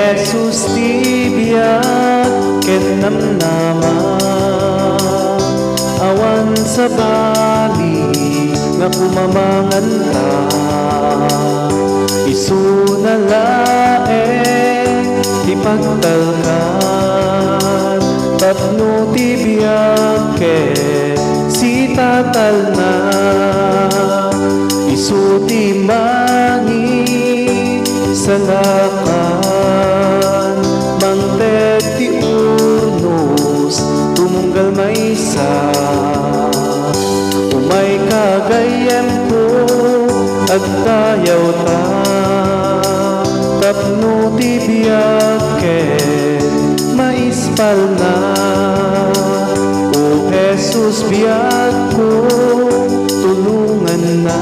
Jesus ti biyak ken namnama awan sa bali nga kumamangan ta isuna laeng ti pagtalkan tapno ti biyak ken si tatal na isu ti mangi sa lakan mangted ti urnos tumunggal maysa umay kagayem ko agtayaw ta tapno ti biyak ken maispal na o Jesus biyak ko tulungan na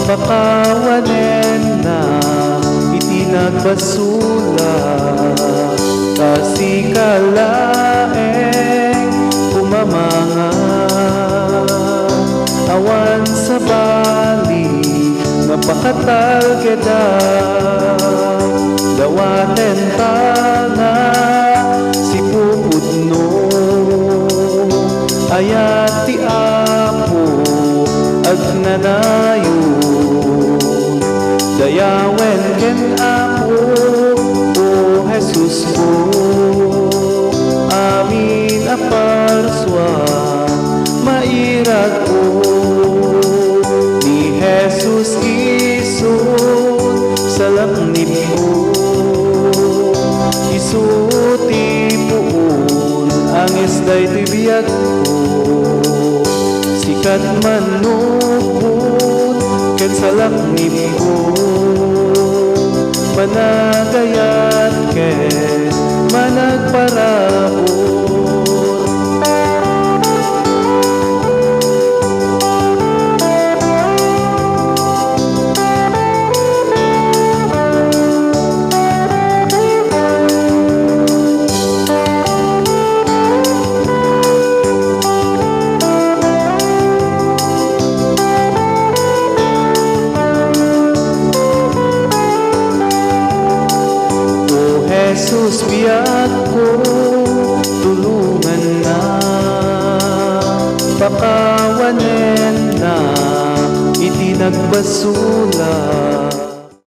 pakawanen na itinagbasula kasi kalaeng kumamanga awan sa bali napakatal keda dawaten tana si pupudno ayat ti apo agnanayon dayawen ken ako o Jesus ko amin aparswa mairag ko ni Jesus isun sa laknip mo isuti puun ang isday ti biyak ko sikat manubod ken sa laknip ko managayat ken managparabot Jesus biyak ko tulungan na pakawanen na itinagbasula